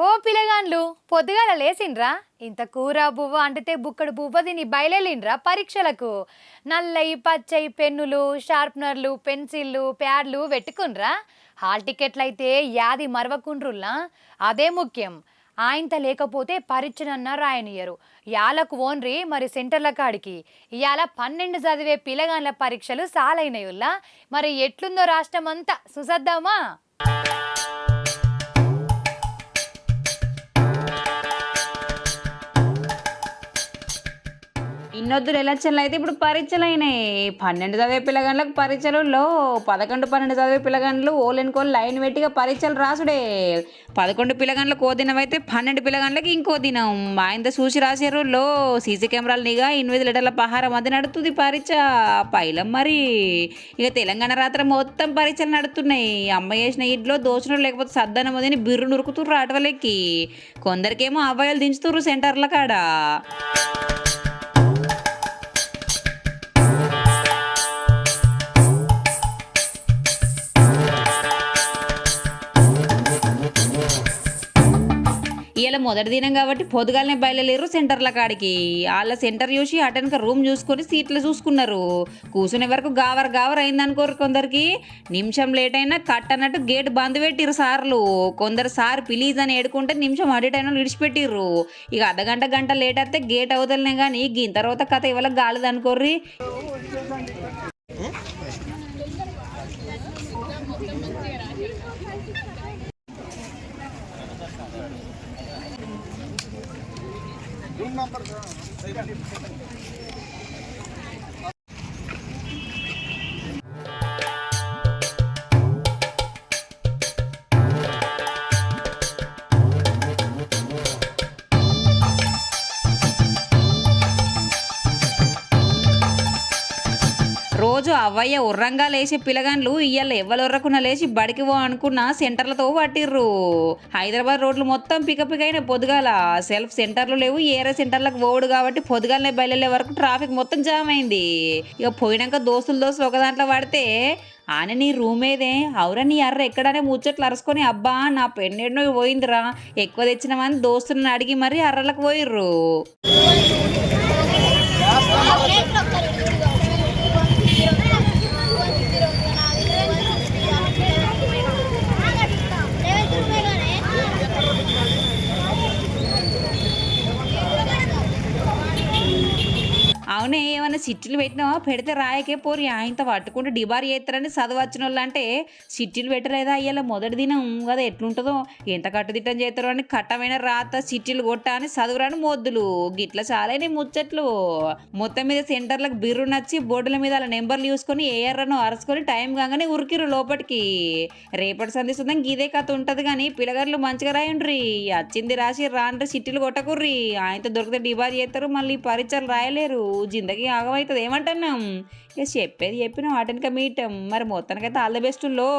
ఓ పిల్లగాండ్లు పొద్దుగాల లేసిండ్రా ఇంత కూర బువ్వ అంటితే బుక్కడు బువ్వ తిని బయలుదేరిండ్రా పరీక్షలకు. నల్లయి పచ్చయి పెన్నులు షార్ప్నర్లు పెన్సిళ్ళు ప్యాడ్లు పెట్టుకుండ్రా. హాల్ టికెట్లు అయితే యాది మరవకుండ్రుల్లా, అదే ముఖ్యం. ఆయంత లేకపోతే పరీక్షనన్నా రాయనియరు. యాలకు ఓన్రి మరి సెంటర్ల కాడికి ఇవాళ 12 చదివే పిల్లగాండ్ల పరీక్షలు సాలైనయుల్లా. మరి ఎట్లుందో రాష్ట్రం అంతా చూసద్దామా. ఇన్నొద్దులు ఎలక్షన్లు అయితే ఇప్పుడు పరీక్షలు అయినాయి. 12 చదివే పిల్లగాండ్లకు పరీక్షలలో 11, 12 చదివే పిల్లగాండ్లు ఓలెనుకోలు లైన్ పెట్టిగా పరీక్షలు రాసుడే. 11 పిల్లగాండ్లకు ఓ దినం అయితే 12 పిల్లగాండ్లకి ఇంకో దినం. ఆయన చూసి రాసేరులో సీసీ కెమెరాలు నిఘా 8 లీటర్ల పహారం అది నడుతుంది పరీక్ష పైలం. మరి ఇక తెలంగాణ రాత్రి మొత్తం పరీక్షలు నడుతున్నాయి. అమ్మ చేసిన ఇంట్లో దోషణలు లేకపోతే సద్దనం వదిని బిర్రు నురుకుతుర్రు ఆటవలెక్కి. కొందరికేమో అబ్బాయిలు దించుతుర్రు సెంటర్ల కాడ. ఇలా మొదటి దినం కాబట్టి పొద్దుగాలనే బయలుదేరు సెంటర్ల కాడికి. వాళ్ళ సెంటర్ చూసి అటెనక రూమ్ చూసుకొని సీట్లు చూసుకున్నారు. కూర్చునే వరకు గావర్ అయిందనుకోరు. కొందరికి నిమిషం లేట్ అయినా కట్ అన్నట్టు గేట్ బంద్ పెట్టిర్రు సార్లు. కొందరు సార్ ప్లీజ్ అని ఏడుకుంటే నిమిషం అడిటైనా విడిచిపెట్టిర్రు. ఇక గంట లేట్ అయితే గేట్ అవతలనే కానీ గిన తర్వాత కథ ఇవాళ గాలిది అనుకోర్రి. రోజు అవ్వయ్య ఉర్రంగా లేచి పిల్లగాండ్లు ఇయ్యాల ఎవ్వలొర్రకున్నా లేచి బడికి పో అనుకున్న సెంటర్లతో పట్టిర్రు. హైదరాబాద్ రోడ్లు మొత్తం పికపికైన పొద్దుగాల సెల్ఫ్ సెంటర్లు లేవు. ఏరే సెంటర్లకు పోవుడు కాబట్టి పొద్దుగాలనే బయలుదేరే వరకు ట్రాఫిక్ మొత్తం జామ్ అయింది. ఇక పోయినాక దోస్తులు ఒక దాంట్లో పడితే ఆన నీ రూమ్ ఏదే అవురా నీ అర్ర ఎక్కడనే ముచ్చట్లు అరుసుకొని అబ్బా నా పెన్నెన్నో పోయిందిరా ఎక్కువ తెచ్చినామని దోస్తులను అడిగి మరీ అర్రలకు పోయిర్రు. అవునే ఏమన్నా సిట్టీలు పెట్టినావా? పెడితే రాయకే పోరి ఆయనతో పట్టుకుంటే డిబార్ చేస్తారని చదవచ్చిన వాళ్ళు అంటే సిట్టీలు పెట్టలేదా అయ్యాల మొదటి దినం కదా ఎట్లుంటుందో ఎంత కట్టుదిట్టం చేస్తారో అని కట్టమైన రాత సిట్టీలు కొట్టా అని చదువురాని మొద్దులు గిట్ల చాలానే ముచ్చట్లు. మొత్తం మీద సెంటర్లకు బిర్రు నచ్చి బోర్డుల మీద అలా నెంబర్లు చూసుకొని ఏఆర్ను అరుచుకొని టైం కాగానే ఉరికిరు లోపలికి. రేపటి సందేశం ఇదే కథ ఉంటుంది కానీ పిల్లగారులు మంచిగా రాయండ్రి. వచ్చింది రాసి రాండ్రి సిట్టీలు కొట్టకుర్రి. ఆయనతో దొరికితే డిబార్ చేస్తారు మళ్ళీ పరీక్షలు రాయలేరు. జిందగీ ఆగమవుతుంది ఏమంటున్నాం. ఇక చెప్పేది చెప్పిన వాటినిక మీటం మరి మొత్తానికైతే ఆల్ ద బెస్ట్ లో.